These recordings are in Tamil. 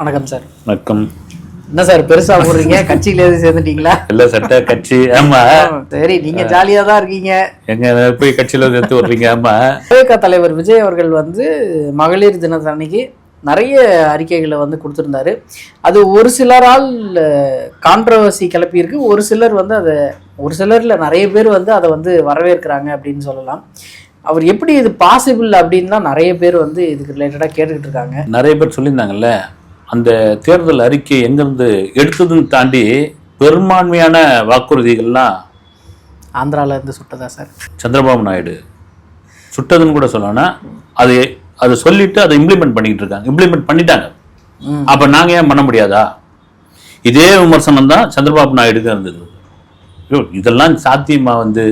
வணக்கம் சார். வணக்கம். என்ன சார் பெருசா போடுறீங்க? கட்சியில எது சேர்ந்துட்டீங்களா? இல்ல சட்ட கட்சி. ஆமா சரி, நீங்க ஜாலியா தான் இருக்கீங்க. எங்க போய் கட்சியில சேர்த்து வர்றீங்க? ஆமா, தலைவர் விஜய் அவர்கள் வந்து மகளிர் தினத்து அன்னைக்கு நிறைய அறிக்கைகளை வந்து கொடுத்துருந்தாரு. அது ஒரு சிலரால் கான்ட்ரவர்சி கிளப்பியிருக்கு. ஒரு சிலர் வந்து அதை ஒரு சிலர்ல நிறைய பேர் வந்து அதை வந்து வரவேற்கிறாங்க அப்படின்னு சொல்லலாம். அவர் எப்படி இது பாசிபிள் அப்படின்னு தான் நிறைய பேர் வந்து இதுக்கு ரிலேட்டடாக கேட்டுக்கிட்டு இருக்காங்க. நிறைய பேர் சொல்லியிருந்தாங்கல்ல, அந்த தேர்தல் அறிக்கை எங்கேருந்து எடுத்ததுன்னு தாண்டி பெரும்பான்மையான வாக்குறுதிகள்லாம் ஆந்திராவில் இருந்து சுட்டதா சார்? சந்திரபாபு நாயுடு சுட்டதுன்னு கூட சொல்லணும்னா அதை சொல்லிட்டு அதை இம்ப்ளிமெண்ட் பண்ணிக்கிட்டு இருக்காங்க. இம்ப்ளிமெண்ட் பண்ணிட்டாங்க. அப்போ நாங்கள் ஏன் பண்ண முடியாதா? இதே விமர்சனம் தான் சந்திரபாபு நாயுடுக்கு இருந்தது. இதெல்லாம் சாத்தியமா? வந்து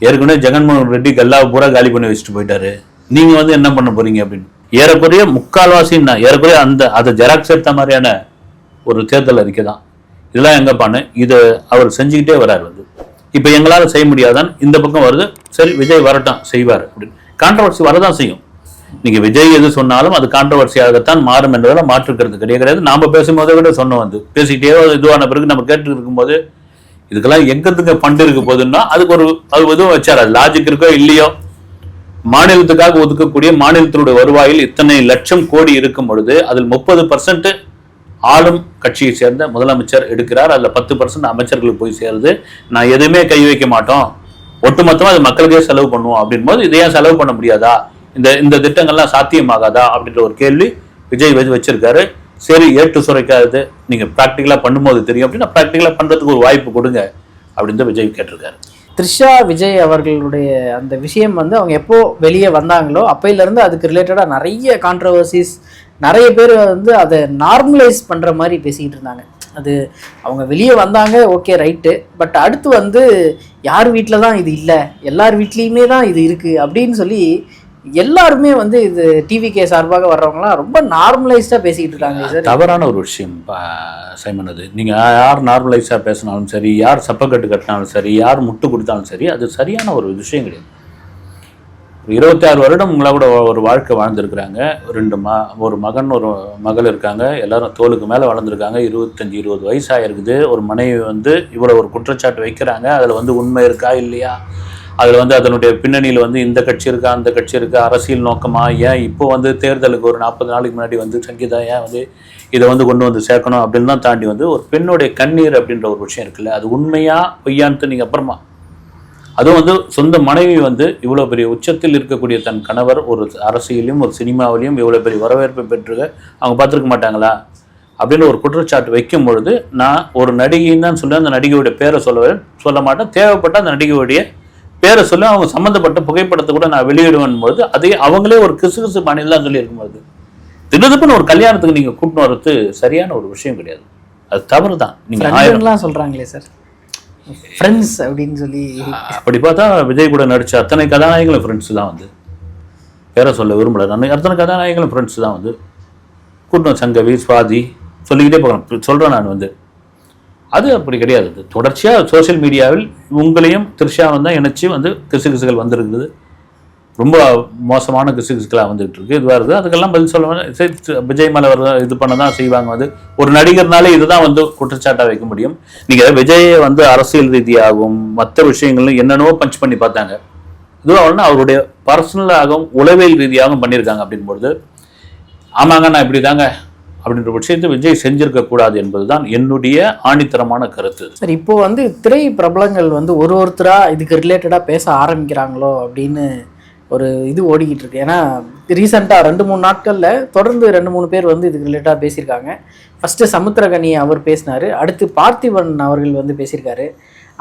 ஏற்கனவே ஜெகன்மோகன் ரெட்டி கல்லாவை பூரா காலி பண்ணி வச்சுட்டு போயிட்டாரு. நீங்க வந்து என்ன பண்ண போறீங்க அப்படின்னு ஏறக்குறைய முக்கால்வாசின்னா ஏறக்குறைய அதை ஜெராக்ஸ் எடுத்த மாதிரியான ஒரு தேர்தல் அறிக்கை தான். இதெல்லாம் எங்கப்பான்னு இதை அவர் செஞ்சுக்கிட்டே வராரு. வந்து இப்போ எங்களால் செய்ய முடியாதான் இந்த பக்கம் வருது. சரி, விஜய் வரட்டும், செய்வார் அப்படின்னு. கான்ட்ரவர்சி வரதான் செய்யும். நீங்க விஜய் எது சொன்னாலும் அது கான்ட்ரவர்சியாகத்தான் மாறும் என்பதெல்லாம் மாற்றுக்கிறது கிடையாது. நாம பேசும்போதே கூட சொன்னோம். வந்து பேசிக்கிட்டே இதுவான பிறகு நம்ம கேட்டு இருக்கும்போது இதுக்கெல்லாம் எங்கிறதுக்கு ஃபண்ட் இருக்க போகுதுன்னா அதுக்கு அது எதுவும் வச்சார். அது லாஜிக் இருக்கோ இல்லையோ, மாநிலத்துக்காக ஒதுக்கக்கூடிய மாநிலத்தினுடைய வருவாயில் இத்தனை லட்சம் கோடி இருக்கும் பொழுது அதில் 30% ஆளும் கட்சியை சேர்ந்த முதலமைச்சர் எடுக்கிறார். அதில் 10% அமைச்சர்களுக்கு போய் சேருது. நான் எதுவுமே கை வைக்க மாட்டோம், ஒட்டுமொத்தமாக அது மக்களுக்கே செலவு பண்ணுவோம் அப்படின் போது இதையே செலவு பண்ண முடியாதா? இந்த திட்டங்கள்லாம் சாத்தியமாகாதா அப்படின்ற ஒரு கேள்வி விஜய் வச்சிருக்காரு. சரி, ஏற்று சுரைக்காது, நீங்க ப்ராக்டிக்கலா பண்ணும்போது தெரியும் அப்படின்னா ப்ராக்டிக்கலா பண்றதுக்கு ஒரு வாய்ப்பு கொடுங்க அப்படின்னு விஜய் கேட்டிருக்காரு. த்ரிஷா விஜய் அவர்களுடைய அந்த விஷயம் வந்து அவங்க எப்போ வெளியே வந்தாங்களோ அப்பையிலேருந்து அதுக்கு ரிலேட்டடாக நிறைய கான்ட்ரவர்சிஸ், நிறைய பேர் வந்து அதை நார்மலைஸ் பண்ணுற மாதிரி பேசிக்கிட்டு இருந்தாங்க. அது அவங்க வெளியே வந்தாங்க, ஓகே ரைட்டு, பட் அடுத்து வந்து யார் வீட்டில் தான் இது இல்லை, எல்லார் வீட்லேயுமே தான் இது இருக்குது அப்படின்னு சொல்லி எல்லாருமே வந்து இது டிவிகே சார்பாக வர்றவங்களாம் ரொம்ப நார்மலைஸ்டாக பேசிக்கிட்டு இருக்காங்க. தவறான ஒரு விஷயம் சைமன். அது நீங்கள் யார் நார்மலைஸாக பேசினாலும் சரி, யார் சப்பக்கட்டு கட்டினாலும் சரி, யார் முட்டு கொடுத்தாலும் சரி, அது சரியான ஒரு விஷயம் கிடையாது. 26 வருடம் உங்களா கூட ஒரு வாழ்க்கை வாழ்ந்துருக்குறாங்க. ஒரு மகன் ஒரு மகள் இருக்காங்க. எல்லாரும் தோலுக்கு மேலே வளர்ந்துருக்காங்க. 25-20 வயசு ஆகிருக்குது. ஒரு மனைவி வந்து இவ்வளோ ஒரு குற்றச்சாட்டு வைக்கிறாங்க. அதில் வந்து உண்மை இருக்கா இல்லையா, அதில் வந்து அதனுடைய பின்னணியில் வந்து இந்த கட்சி இருக்கா அந்த கட்சி இருக்கா, அரசியல் நோக்கமா, ஏன் இப்போ வந்து தேர்தலுக்கு ஒரு 40 நாளைக்கு முன்னாடி வந்து சங்கீதா ஏன் வந்து இதை வந்து கொண்டு வந்து சேர்க்கணும் அப்படின்னு தான் தாண்டி வந்து ஒரு பெண்ணுடைய கண்ணீர் அப்படின்ற ஒரு விஷயம் இருக்குல்ல, அது உண்மையா பொய்யான்ட்டு நீங்கள் அப்புறமா அதுவும் வந்து சொந்த மனைவி வந்து இவ்வளோ பெரிய உச்சத்தில் இருக்கக்கூடிய தன் கணவர் ஒரு அரசியலையும் ஒரு சினிமாவிலையும் இவ்வளோ பெரிய வரவேற்பை பெற்றுக்க அவங்க பார்த்துருக்க மாட்டாங்களா அப்படின்னு ஒரு குற்றச்சாட்டு வைக்கும் பொழுது, நான் ஒரு நடிகைன்னு தான் சொல்லுவேன். அந்த நடிகையுடைய பேரை சொல்ல மாட்டேன். தேவைப்பட்ட அந்த நடிகையுடைய பேரை சொல்லி அவங்க சம்மந்தப்பட்ட புகைப்படத்தை கூட நான் வெளியிடுவேன் பொழுது அதே அவங்களே ஒரு கிசு மாநிலம் சொல்லி இருக்கும்போது திடீர்னு ஒரு கல்யாணத்துக்கு நீங்க கூப்பிட்டு வர்றது சரியான ஒரு விஷயம் கிடையாது. அது தவறு தான். நீங்க சொல்றாங்களே சார் ஃப்ரெண்ட்ஸ் அப்படின்னு சொல்லி, அப்படி பார்த்தா விஜய் கூட நடிச்ச அத்தனை கதாநாயகங்களும் ஃப்ரெண்ட்ஸ் தான். வந்து பேரை சொல்ல விரும்பல, நான் அத்தனை கதாநாயகங்களும் ஃப்ரெண்ட்ஸ் தான். வந்து கூட்டம் சங்கவி சுவாதி சொல்லிக்கிட்டே போகலாம் சொல்றேன் நான். வந்து அது அப்படி கிடையாது. தொடர்ச்சியாக சோசியல் மீடியாவில் உங்களையும் த்ரிஷாவும் தான் இணைச்சி வந்து கிசுகிசுகள் வந்துருக்குது. ரொம்ப மோசமான கிசுகிசுக்களாக வந்துகிட்டு இருக்கு. இதுவாக இருக்குது. அதுக்கெல்லாம் பதில் சொல்ல விஜய் மேலே இது பண்ண தான் செய்வாங்க. வந்து ஒரு நடிகர்னாலே இதுதான் வந்து குற்றச்சாட்டாக வைக்க முடியும். நீங்கள் விஜயை வந்து அரசியல் ரீதியாகவும் மற்ற விஷயங்களும் என்னென்னவோ பஞ்ச் பண்ணி பார்த்தாங்க. இதுவாக அவருடைய பர்சனலாகவும் உளவியல் ரீதியாகவும் பண்ணியிருக்காங்க அப்படின்பொழுது ஆமாங்க நான் இப்படி தாங்க அப்படின்ற விஷயத்தை விஜய் செஞ்சிருக்க கூடாது என்பதுதான் என்னுடைய ஆணித்தரமான கருத்து. சரி, இப்போ வந்து திரை பிரபலங்கள் வந்து ஒருத்தரா இதுக்கு ரிலேட்டடாக பேச ஆரம்பிக்கிறாங்களோ அப்படின்னு ஒரு இது ஓடிக்கிட்டு இருக்கு. ஏன்னா ரீசெண்டாக 2-3 நாட்களில் தொடர்ந்து 2-3 பேர் வந்து இதுக்கு ரிலேட்டடாக பேசியிருக்காங்க. ஃபஸ்ட்டு சமுத்திரகனி அவர் பேசினார். அடுத்து பார்த்திபன் அவர்கள் வந்து பேசியிருக்காரு.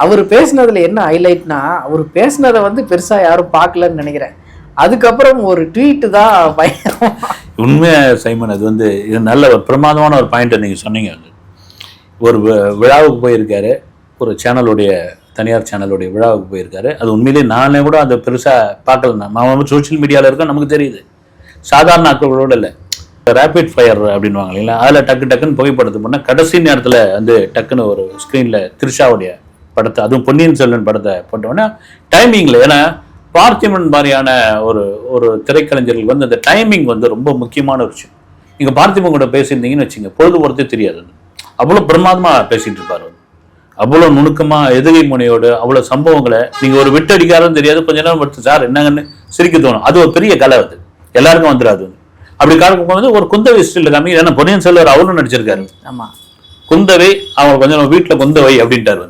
அவர் பேசினதில் என்ன ஹைலைட்னா, அவர் பேசினதை வந்து பெருசாக யாரும் பார்க்கலன்னு நினைக்கிறேன். அதுக்கப்புறம் ஒரு ட்வீட்டு தான் பயங்கரம். உண்மையாக சைமன், அது வந்து இது நல்ல ஒரு பிரமாதமான ஒரு பாயிண்ட்டை நீங்கள் சொன்னீங்க. வந்து ஒரு விழாவுக்கு போயிருக்காரு, ஒரு சேனலுடைய தனியார் சேனலுடைய விழாவுக்கு போயிருக்காரு. அது உண்மையிலேயே நானே கூட அதை பெருசாக பார்க்கல. நான் வந்து சோஷியல் மீடியாவில் இருக்கோம், நமக்கு தெரியுது. சாதாரண ஆட்களோட இல்லை, ரேபிட் ஃபயர் அப்படின்வாங்க இல்லைங்களா, அதில் டக்குன்னு புகைப்படத்து பண்ணால் கடைசி நேரத்தில் வந்து டக்குன்னு ஒரு ஸ்க்ரீனில் த்ரிஷாவுடைய படத்தை, அதுவும் பொன்னியின் செல்வன் படத்தை போட்டோன்னா டைமிங்கில், ஏன்னா பார்த்திபன் மாதிரியான ஒரு திரைக்கலைஞர்கள் வந்து அந்த டைமிங் வந்து ரொம்ப முக்கியமான ஒரு விஷயம். நீங்கள் பார்த்திபன் கூட பேசியிருந்தீங்கன்னு வச்சுங்க, பொழுது போகிறதே தெரியாது. அவ்வளோ பிரமாதமாக பேசிகிட்டு இருப்பார். அவ்வளோ நுணுக்கமாக எதிரி முனையோடு அவ்வளோ சம்பவங்களை நீங்கள் ஒரு விட்டு அடிக்காரன்னு தெரியாது, கொஞ்ச நேரம் படுத்து சார் என்னங்கன்னு சிரிக்க தோணும். அது ஒரு பெரிய கலை, அது எல்லாருக்கும் வந்துடாது. அப்படி காலக்கும் போது ஒரு குந்தவை ஸ்டில் காமி, ஏன்னா பொன்னியின் செல்வர் அவரும் நடிச்சிருக்காரு. ஆமாம், குந்தவை அவங்க கொஞ்சம் வீட்டில் குந்தவை அப்படின்ட்டார்.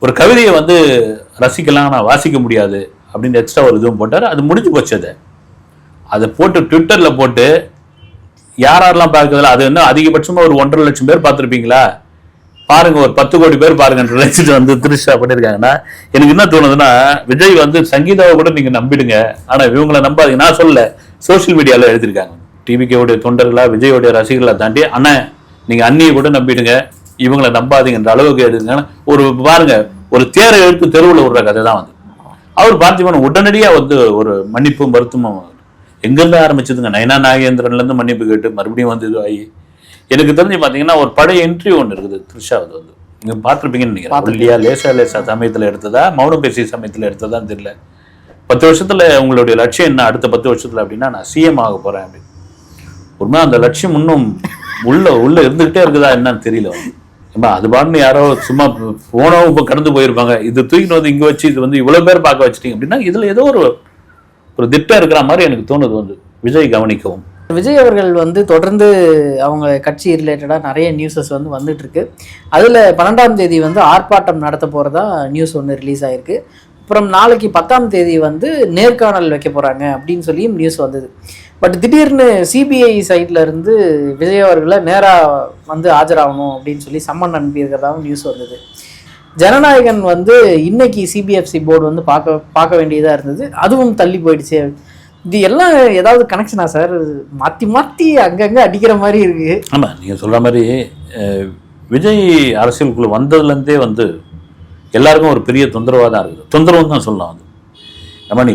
ஒரு கவிதையை ரசிக்கலாம், ஆனால் வாசிக்க முடியாது அப்படின்னு எக்ஸ்ட்ரா ஒரு இதுவும் போட்டார். அது முடிஞ்சு போச்சு. அதை போட்டு ட்விட்டரில் போட்டு யாரெல்லாம் பார்க்குறதுல அது என்ன அதிகபட்சமாக ஒரு 1.5 லட்சம் பேர் பார்த்துருப்பீங்களா, பாருங்க ஒரு 10 கோடி பேர் பாருங்கன்ற நினைச்சிட்டு திருஷா பண்ணியிருக்காங்கன்னா, எனக்கு என்ன தோணுதுன்னா, விஜய் சங்கீதாவை கூட நீங்க நம்பிடுங்க, ஆனா இவங்களை நம்பாதீங்க. நான் சொல்ல, சோசியல் மீடியாவில் எழுதியிருக்காங்க. டிவிகேவுடைய தொண்டர்களா விஜயோடைய ரசிகர்களை தாண்டி, அண்ணா நீங்க அண்ணியை கூட நம்பிடுங்க, இவங்களை நம்பாதீங்கன்ற அளவுக்கு எழுதுங்க. ஒரு பாருங்க, ஒரு தேரை எழுத்து தெருவில் விடுற கதை தான் அவர் பார்த்திபன் உடனடியா ஒரு மன்னிப்பும் வருத்தமும் எங்கிருந்து ஆரம்பிச்சதுங்க. நயனா நாகேந்திரன்ல இருந்து மன்னிப்பு கேட்டு மறுபடியும் இது ஆகி, எனக்கு தெரிஞ்சு பாத்தீங்கன்னா ஒரு பழைய இன்டர்வியூ ஒன்று இருக்குது த்ரிஷாவது, நீங்க பார்த்துருப்பீங்கன்னு நினைக்கிறேன். இல்லையா, லேசா சமயத்துல எடுத்ததா, மௌனம் பேசிய சமயத்துல எடுத்ததான்னு தெரியல. 10 வருஷத்துல உங்களுடைய லட்சியம் என்ன, அடுத்த 10 வருஷத்துல அப்படின்னா நான் சிஎம் ஆக போறேன் அப்படின்னு. உண்மை அந்த லட்சியம் இன்னும் உள்ள இருந்துகிட்டே இருக்குதா என்னன்னு தெரியல. அது பாருன்னு யாரோ சும்மா போனவும் இப்போ கடந்து போயிருப்பாங்க, இது தூக்கிட்டு இங்க வச்சு இது இவ்வளவு பேர் பார்க்க வச்சுட்டீங்க அப்படின்னா இதுல ஏதோ ஒரு திட்டம் இருக்கிற மாதிரி எனக்கு தோணுது. விஜய் கவனிக்கவும். விஜய் அவர்கள் தொடர்ந்து அவங்க கட்சி ரிலேட்டடாக நிறைய நியூஸஸ் வந்துட்டு இருக்கு. அதில் 12ஆம் தேதி ஆர்ப்பாட்டம் நடத்த போகிறதா நியூஸ் ஒன்று ரிலீஸ் ஆகிருக்கு. அப்புறம் நாளைக்கு 10ஆம் தேதி நேர்காணல் வைக்க போகிறாங்க அப்படின்னு சொல்லியும் நியூஸ் வந்தது. பட் திடீர்னு சிபிஐ சைட்ல இருந்து விஜய் அவர்களை நேராக ஆஜராகணும் அப்படின்னு சொல்லி சம்மன் அனுப்பியிருக்கிறதாவும் நியூஸ் வந்தது. ஜனநாயகன் இன்னைக்கு சிபிஎஃப்சி போர்டு பார்க்க வேண்டியதாக இருந்தது, அதுவும் தள்ளி போயிடுச்சு. இது எல்லாம் ஏதாவது கனெக்ஷனா சார்? மாற்றி மாற்றி அங்கங்கே அடிக்கிற மாதிரி இருக்கு. ஆமாம், நீங்கள் சொல்கிற மாதிரி விஜய் அரசியலுக்குள்ளே வந்ததுலேருந்தே எல்லாருக்கும் ஒரு பெரிய தொந்தரவாக தான் இருக்குது. தொந்தரவுன்னு தான் சொல்லலாம். நம்ம நீ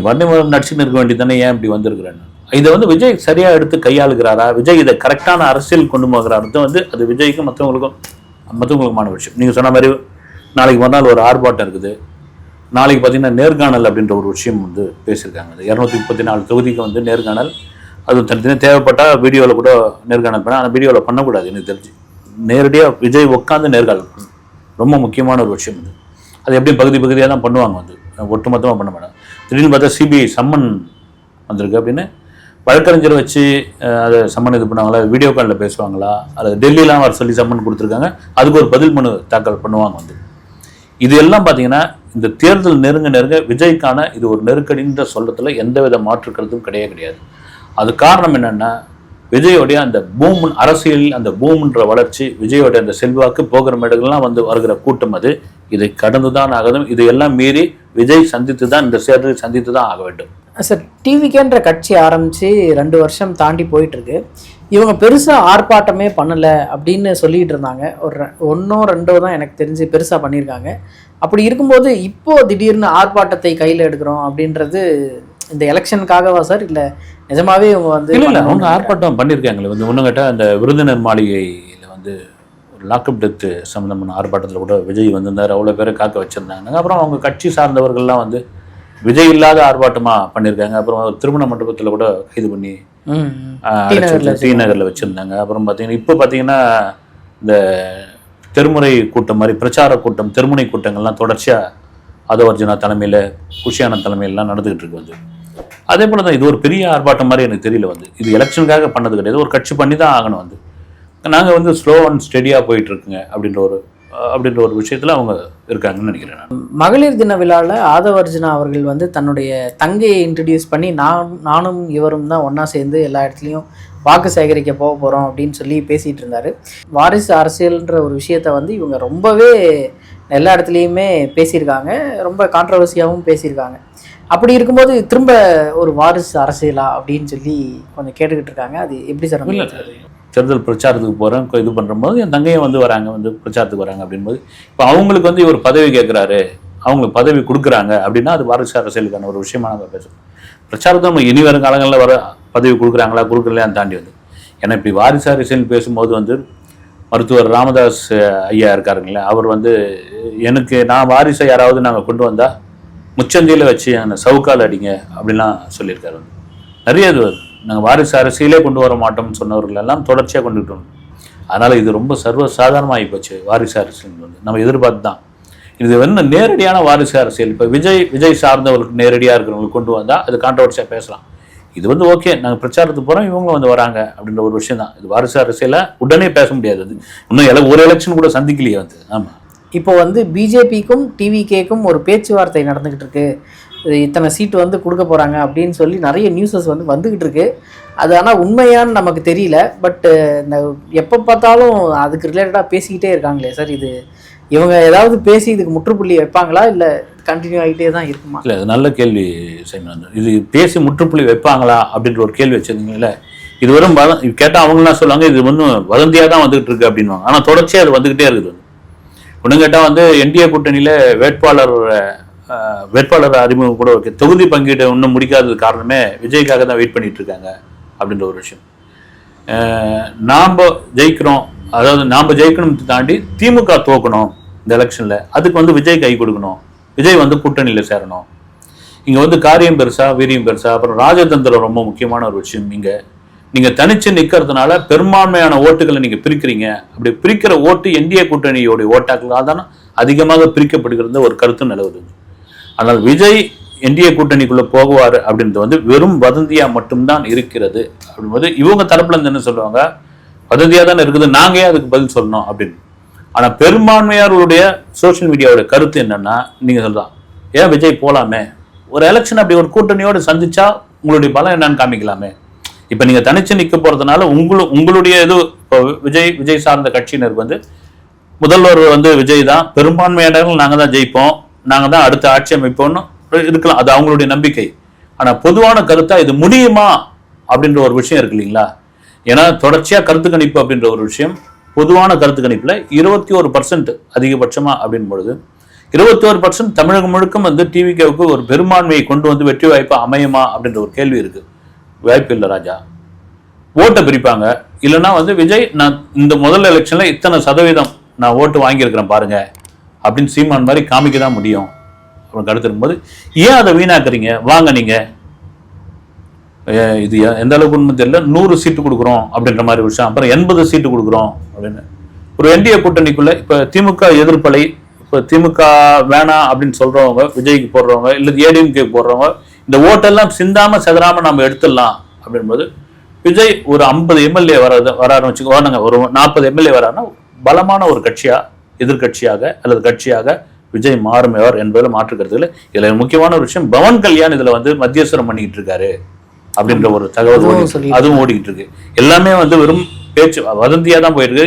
நடிச்சுன்னு இருக்க வேண்டியது தானே, ஏன் இப்படி வந்திருக்கிறேன்னு. இதை விஜய் சரியாக எடுத்து கையாளுகிறாரா, விஜய் இதை கரெக்டான அரசியல் கொண்டு போகிறாரு, அது விஜய்க்கும் மற்றவங்களுக்குமான விஷயம். நீங்கள் சொன்ன மாதிரி நாளைக்கு மறுநாள் ஒரு ஆர்ப்பாட்டம் இருக்குது. நாளைக்கு பார்த்தீங்கன்னா நேர்காணல் அப்படின்ற ஒரு விஷயம் பேசியிருக்காங்க. 234 தொகுதிக்கு நேர்காணல், அது தனித்தனியாக தேவைப்பட்டால் வீடியோவில் கூட நேர்காணல் பண்ண, ஆனால் வீடியோவில் பண்ணக்கூடாது எனக்கு தெரிஞ்சு. நேரடியாக விஜய் உட்காந்து நேர்காணல் ரொம்ப முக்கியமான ஒரு விஷயம். அது எப்படியும் பகுதியாக தான் பண்ணுவாங்க, ஒட்டுமொத்தமாக பண்ண மாட்டாங்க. திடீர்னு பார்த்தா சிபிஐ சம்மன் வந்திருக்கு அப்படின்னு வழக்கறிஞரை வச்சு அதை சம்மன் இது பண்ணுவாங்களா, வீடியோ காலில் பேசுவாங்களா, அல்லது டெல்லியெலாம் வர சொல்லி சம்மன் கொடுத்துருக்காங்க, அதுக்கு ஒரு பதில் மனு தாக்கல் பண்ணுவாங்க. இது எல்லாம் பார்த்தீங்கன்னா இந்த தேர்தல் நெருங்க விஜய்க்கான இது ஒரு நெருக்கடின்ற சொல்றதுல எந்தவித மாற்று கருத்தும் கிடையாது. அது காரணம் என்னன்னா, விஜயோடைய அந்த பூம் அரசியல், அந்த பூம்ன்ற வளர்ச்சி, விஜயோடைய அந்த செல்வாக்கு போகிற மேடுகள்லாம் வருகிற கூட்டம், அது இதை கடந்துதான் ஆகணும். இதையெல்லாம் மீறி விஜய் சந்தித்து தான், இந்த தேர்தலை சந்தித்து தான் ஆக வேண்டும். சார், டிவிகேன்ற கட்சி ஆரம்பித்து 2 வருஷம் தாண்டி போயிட்டுருக்கு. இவங்க பெருசாக ஆர்ப்பாட்டமே பண்ணலை அப்படின்னு சொல்லிகிட்டு இருந்தாங்க. ஒரு 1-2 தான் எனக்கு தெரிஞ்சு பெருசாக பண்ணியிருக்காங்க. அப்படி இருக்கும்போது இப்போது திடீர்னு ஆர்ப்பாட்டத்தை கையில் எடுக்கிறோம் அப்படின்றது இந்த எலெக்ஷனுக்காகவா சார், இல்லை நிஜமாவே இவங்க இல்லை அவங்க ஆர்ப்பாட்டம் பண்ணியிருக்காங்களே. ஒன்றும் கேட்டால் அந்த விருந்தினர் மாளிகையில் ஒரு லாக்அப் டெத்து சம்மந்தமான ஆர்ப்பாட்டத்தில் கூட விஜய் வந்திருந்தார், அவ்வளோ பேரை காக்க வச்சுருந்தாங்க. அப்புறம் அவங்க கட்சி சார்ந்தவர்கள்லாம் விஜய் இல்லாத ஆர்ப்பாட்டமாக பண்ணியிருக்காங்க. அப்புறம் திருமண மண்டபத்தில் கூட கைது பண்ணி டி நகரில் வச்சுருந்தாங்க. அப்புறம் பார்த்தீங்கன்னா இப்போ பார்த்தீங்கன்னா இந்த தெருமுறை கூட்டம் மாதிரி பிரச்சார கூட்டம், தெருமுனை கூட்டங்கள்லாம் தொடர்ச்சியாக ஆதவர்ஜுனா தலைமையில், குஷியான தலைமையிலாம் நடந்துகிட்டு இருக்கு. அதே போல தான் இது ஒரு பெரிய ஆர்ப்பாட்டம் மாதிரி எனக்கு தெரியல. இது எலெக்ஷனுக்காக பண்ணது கிடையாது, ஒரு கட்சி பண்ணி தான் ஆகணும். நாங்கள் ஸ்லோ அண்ட் ஸ்டெடியாக போயிட்டு இருக்குங்க அப்படின்ற ஒரு விஷயத்தில் அவங்க இருக்காங்கன்னு நினைக்கிறேன். மகளிர் தின விழாவில் ஆதவர்ஜுனா அவர்கள் தன்னுடைய தங்கையை இன்ட்ரடியூஸ் பண்ணி நானும் இவரும் தான் ஒன்றா சேர்ந்து எல்லா இடத்துலையும் வாக்கு சேகரிக்க போகிறோம் அப்படின்னு சொல்லி பேசிகிட்டு இருந்தார். வாரிசு அரசியல்ன்ற ஒரு விஷயத்தை இவங்க ரொம்பவே எல்லா இடத்துலையுமே பேசியிருக்காங்க, ரொம்ப கான்ட்ரவர்சியாகவும் பேசியிருக்காங்க. அப்படி இருக்கும்போது திரும்ப ஒரு வாரிசு அரசியலா அப்படின்னு சொல்லி கொஞ்சம் கேட்டுக்கிட்டு இருக்காங்க. அது எப்படி சார்? தேர்தல் பிரச்சாரத்துக்கு போகிறேன், இது பண்ணும்போது என் தங்கையும் வராங்க, பிரச்சாரத்துக்கு வராங்க அப்படின்போது, இப்போ அவங்களுக்கு இவர் பதவி கேட்குறாரு, அவங்களுக்கு பதவி கொடுக்குறாங்க அப்படின்னா அது வாரிசு அரசியலுக்கான ஒரு விஷயமா நம்ம பேசுகிறோம். பிரச்சாரத்தை நம்ம இனி வரும் காலங்களில் வர பதவி கொடுக்குறாங்களா கொடுக்கலையான்னு தாண்டி ஏன்னா இப்படி வாரிசு அரசியல் பேசும்போது மருத்துவர் ராமதாஸ் ஐயா இருக்காருங்களே, அவர் எனக்கு நான் வாரிசை யாராவது நாங்கள் கொண்டு வந்தால் முச்சந்தியில் வச்சு அந்த சவுக்கால் அடிங்க அப்படின்லாம் சொல்லியிருக்காரு. நிறைய இது நாங்கள் வாரிசு அரசியலே கொண்டு வர மாட்டோம்னு சொன்னவர்கள் எல்லாம் தொடர்ச்சியாக கொண்டுகிட்டு வந்தோம். அதனால் இது ரொம்ப சர்வசாதாரணமாகி போச்சு வாரிசு அரசியல் வந்து. நம்ம எதிர்பார்த்து தான் இது வந்து நேரடியான வாரிசு அரசியல். இப்போ விஜய் சார்ந்தவர்களுக்கு நேரடியாக இருக்கிறவங்களுக்கு கொண்டு வந்தால் அது கான்ட்ரவர்சியாக பேசலாம். இது வந்து ஓகே, நாங்கள் பிரச்சாரத்துக்கு போகிறோம், இவங்களும் வந்து வராங்க அப்படின்ற ஒரு விஷயம் தான். இது வாரிசு அரசியலை உடனே பேச முடியாது. அது இன்னும் ஒரு எலெக்ஷன் கூட சந்திக்கலையே வந்து. ஆமாம், இப்போ வந்து பிஜேபிக்கும் டிவிகேக்கும் ஒரு பேச்சுவார்த்தை நடந்துக்கிட்டு இருக்கு, இத்தனை சீட்டு வந்து கொடுக்க போகிறாங்க அப்படின்னு சொல்லி நிறைய நியூஸஸ் வந்து வந்துக்கிட்டு இருக்கு. அது ஆனால் உண்மையான்னு நமக்கு தெரியல. பட்டு இந்த எப்போ பார்த்தாலும் அதுக்கு ரிலேட்டடாக பேசிக்கிட்டே இருக்காங்களே சார், இது இவங்க ஏதாவது பேசி இதுக்கு முற்றுப்புள்ளி வைப்பாங்களா இல்லை கண்டினியூ ஆகிட்டே தான் இருக்குமா? இல்லை, அது நல்ல கேள்வி சைமன். இது பேசி முற்றுப்புள்ளி வைப்பாங்களா அப்படின்ற ஒரு கேள்வி வச்சுருந்தீங்களே. இது வெறும் கேட்டால் அவங்களாம் சொல்லுவாங்க இது ஒன்றும் வதந்தியாக தான் வந்துகிட்டு இருக்கு அப்படின்வாங்க. ஆனால் தொடர்ச்சியாக அது வந்துக்கிட்டே இருக்குது. ஒன்றும் கேட்டால் வந்து என்டிஏ கூட்டணியில் வேட்பாளர் அறிமுகம் கூட ஓகே, தொகுதி பங்கீடு இன்னும் முடிக்காதது காரணமே விஜய்க்காக தான் வெயிட் பண்ணிட்டு இருக்காங்க அப்படின்ற ஒரு விஷயம். நாம் ஜெயிக்கிறோம், அதாவது நாம் ஜெயிக்கணும்னு தாண்டி திமுக தோக்கணும் இந்த எலெக்ஷனில், அதுக்கு வந்து விஜய் கை கொடுக்கணும், விஜய் வந்து கூட்டணியில் சேரணும். இங்கே வந்து காரியம் பெருசா வீரியம் பெருசா, அப்புறம் ராஜதந்திரம் ரொம்ப முக்கியமான ஒரு விஷயம். நீங்கள் தனிச்சு நிற்கிறதுனால பெரும்பான்மையான ஓட்டுகளை நீங்கள் பிரிக்கிறீங்க. அப்படி பிரிக்கிற ஓட்டு என்டிஏ கூட்டணியோடைய ஓட்டாக்களால் தானே அதிகமாக பிரிக்கப்படுகிறது ஒரு கருத்து நிலவுது. ஆனால் விஜய் என்டிஏ கூட்டணிக்குள்ளே போகுவார் அப்படின்றது வந்து வெறும் வதந்தியாக மட்டும்தான் இருக்கிறது. அப்படின்போது இவங்க தரப்புல இருந்து என்ன சொல்லுவாங்க, வதந்தியாக தானே இருக்குது, நாங்கள் ஏன் அதுக்கு பதில் சொல்லணும் அப்படின்னு. ஆனால் பெரும்பான்மையாளருடைய சோஷியல் மீடியாவோட கருத்து என்னன்னா, நீங்கள் சொல்லலாம் ஏன் விஜய் போகலாமே, ஒரு எலெக்ஷன் அப்படி ஒரு கூட்டணியோடு சந்திச்சா உங்களுடைய பலம் என்னன்னு காமிக்கலாமே. இப்போ நீங்கள் தனிச்சு நிற்க போகிறதுனால உங்களுடைய இது இப்போ விஜய் சார்ந்த கட்சியினருக்கு வந்து முதல்வர் வந்து விஜய் தான், பெரும்பான்மையாளர்கள் நாங்கள் தான் ஜெயிப்போம், நாங்கள் தான் அடுத்த ஆட்சி அமைப்போம்னு இருக்கலாம், அது அவங்களுடைய நம்பிக்கை. ஆனால் பொதுவான கருத்தா இது முடியுமா அப்படின்ற ஒரு விஷயம் இருக்கு இல்லைங்களா. ஏன்னா தொடர்ச்சியாக கருத்து கணிப்பு அப்படின்ற ஒரு விஷயம், பொதுவான கருத்து கணிப்பில் 21% அதிகபட்சமா அப்படின் பொழுது 21% தமிழகம் முழுக்கம் வந்து டிவிகேவுக்கு ஒரு பெரும்பான்மையை கொண்டு வந்து வெற்றி வாய்ப்பு அமையுமா அப்படின்ற ஒரு கேள்வி இருக்கு. வாய்ப்பு இல்லை ராஜா. ஓட்டை பிரிப்பாங்க. இல்லைன்னா வந்து விஜய் நான் இந்த முதல் எலெக்ஷன்ல இத்தனை சதவீதம் நான் ஓட்டு வாங்கியிருக்கிறேன் பாருங்க அப்படின்னு சீமான் மாதிரி காமிக்க தான் முடியும் அப்படின்னு கருத்து இருக்கும்போது ஏன் அதை வீணாக்குறீங்க? வாங்க நீங்க இது எந்த அளவுக்கு உண்மை தெரியல, 100 சீட்டு கொடுக்குறோம் அப்படின்ற மாதிரி விஷயம், அப்புறம் 80 சீட்டு கொடுக்குறோம் அப்படின்னு ஒரு என்டிஏ கூட்டணிக்குள்ள இப்போ திமுக எதிர்ப்பலை, இப்போ திமுக வேணாம் அப்படின்னு சொல்றவங்க, விஜய்க்கு போடுறவங்க இல்லை ஏடிஎம்கே போடுறவங்க, இந்த ஓட்டெல்லாம் சிந்தாம செதறாம நம்ம எடுத்துடலாம் அப்படின்போது விஜய் ஒரு 50 எம்எல்ஏ வராருன்னு வச்சுக்கோங்க, ஒரு 40 எம்எல்ஏ வராருன்னா பலமான ஒரு எதிர்கட்சியாக அல்லது கட்சியாக விஜய் மாறுமையார் என்பதில் மாற்றுக்கிறதுல. இதுல முக்கியமான ஒரு விஷயம், பவன் கல்யாண் இதுல வந்து மத்தியஸ்தரம் பண்ணிட்டு இருக்காரு அப்படின்ற ஒரு தகவல் அதுவும் ஓடிக்கிட்டு இருக்கு. எல்லாமே வந்து வெறும் பேச்சு வதந்தியா தான் போயிருக்கு,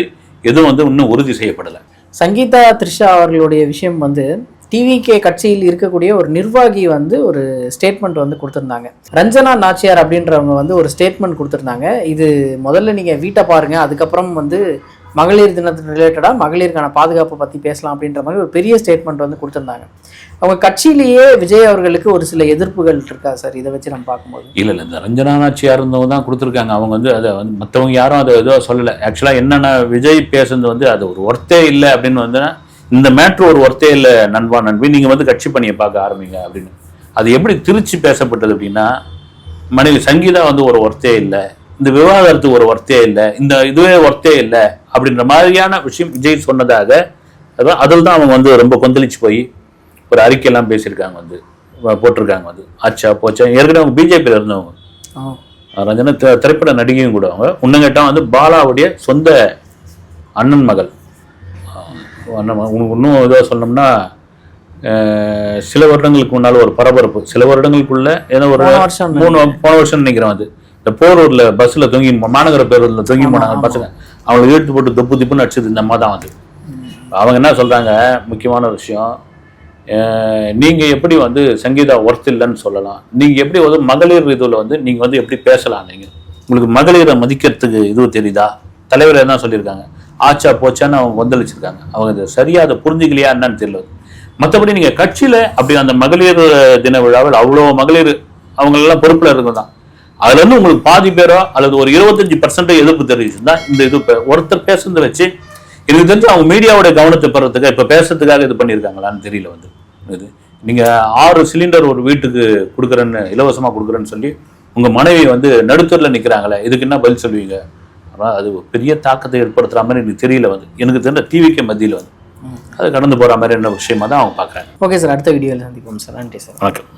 எதுவும் வந்து இன்னும் உறுதி செய்யப்படலை. சங்கீதா த்ரிஷா அவர்களுடைய விஷயம் வந்து டிவிகே கட்சியில் இருக்கக்கூடிய ஒரு நிர்வாகி வந்து ஒரு ஸ்டேட்மெண்ட் வந்து கொடுத்துருந்தாங்க. ரஞ்சனா நாச்சியார் அப்படின்றவங்க வந்து ஒரு ஸ்டேட்மெண்ட் கொடுத்துருந்தாங்க. இது முதல்ல நீங்கள் வீட்டை பாருங்க, அதுக்கப்புறம் வந்து மகளிர் தினத்துக்கு ரிலேட்டடாக மகளிருக்கான பாதுகாப்பை பற்றி பேசலாம் அப்படின்ற மாதிரி ஒரு பெரிய ஸ்டேட்மெண்ட் வந்து கொடுத்துருந்தாங்க. அவங்க கட்சியிலேயே விஜய் அவர்களுக்கு ஒரு சில எதிர்ப்புகள் இருக்கா சார், இதை வச்சு நம்ம பார்க்கும்போது? இல்லை இந்த ரஞ்சனா நாச்சியார் இருந்தவங்க தான் கொடுத்துருக்காங்க. அவங்க வந்து அதை வந்து மற்றவங்க யாரும் அதை எதுவும் சொல்லலை. ஆக்சுவலாக என்னென்ன விஜய் பேசுறது வந்து அது ஒரு ஒர்த்தே இல்லை அப்படின்னு வந்து, இந்த மேட்ரு ஒரு ஒர்த்தே இல்லை நண்பி, நீங்கள் வந்து கட்சி பணியை பார்க்க ஆரம்பிங்க அப்படின்னு. அது எப்படி திருச்சி பேசப்பட்டது அப்படின்னா, மனைவி சங்கீதா வந்து ஒரு ஒர்த்தே இல்லை, இந்த விவாகரத்துக்கு ஒரு ஒர்த்தே இல்லை, இந்த இதுவே ஒர்த்தே இல்லை அப்படின்ற மாதிரியான விஷயம் விஜய் சொன்னதாக அதில் தான் அவங்க வந்து ரொம்ப கொந்தளிச்சு போய் ஒரு அறிக்கையெல்லாம் பேசியிருக்காங்க, வந்து போட்டிருக்காங்க. வந்து ஆச்சா போச்சா. ஏற்கனவே அவங்க பிஜேபியில் இருந்தவங்க, ரஞ்சனா திரைப்பட நடிகையும் கூட. அவங்க இன்னும் கேட்டால் வந்து பாலாவுடைய சொந்த அண்ணன் மகள். உனக்கு இன்னும் ஏதோ சொன்னோம்னா, சில வருடங்களுக்கு முன்னால் ஒரு பரபரப்பு, சில வருடங்களுக்குள்ள ஏதோ ஒரு 3 வருஷம் நினைக்கிறேன், வந்து இந்த போரூர்ல பஸ்ல தொங்கி, மாநகர பேரூர்ல தொங்கி போனாங்க பசங்க, அவங்களை இழுத்து போட்டு தொப்பு திப்புன்னு அடிச்சது இந்த அம்மா தான். வந்து அவங்க என்ன சொல்றாங்க, முக்கியமான ஒரு விஷயம், நீங்க எப்படி வந்து சங்கீதா ஒர்த் இல்லைன்னு சொல்லலாம், நீங்க எப்படி வந்து மகளிர் இதுல வந்து நீங்க வந்து எப்படி பேசலாம், நீங்க உங்களுக்கு மகளிரை மதிக்கிறதுக்கு இதுவும் தெரியுதா? தலைவர் என்ன சொல்லியிருக்காங்க, ஆச்சா போச்சான்னு அவங்க கொந்தளிச்சிருக்காங்க. அவங்க இதை சரியா அதை புரிஞ்சுக்கலையா என்னன்னு தெரியல. மற்றபடி நீங்க கட்சியில அப்படி அந்த மகளிர் தின விழாவில் அவ்வளோ மகளிர் அவங்களெல்லாம் பொறுப்புல இருக்குதான், அதுல இருந்து உங்களுக்கு பாதி பேரோ அல்லது ஒரு 25% எதிர்ப்பு தெரிவிச்சுதான் இந்த இது ஒருத்தர் பேசுறதை வச்சு எனக்கு தெரிஞ்சு அவங்க மீடியாவோட கவனத்தை பெறத்துக்கு இப்ப பேசுறதுக்காக இது பண்ணியிருக்காங்களான்னு தெரியல. வந்து இது நீங்க 6 சிலிண்டர் ஒரு வீட்டுக்கு கொடுக்குறேன்னு, இலவசமா கொடுக்குறேன்னு சொல்லி உங்கள் மனைவி வந்து நடுத்தூரில் நிற்கிறாங்களே, இதுக்கு என்ன பதில் சொல்லுவீங்க? ஆனால் அது பெரிய தாக்கத்தை ஏற்படுத்துகிற மாதிரி எனக்கு தெரியல. வந்து எனக்கு தெரிஞ்ச டிவிக்கு மத்தியில் வந்து அது கடந்து போகிற மாதிரி என்ன விஷயமா தான் அவங்க பார்க்குறாங்க. ஓகே சார், அடுத்த வீடியோவில் சந்திப்போம் சார். நன்றி சார். வணக்கம்.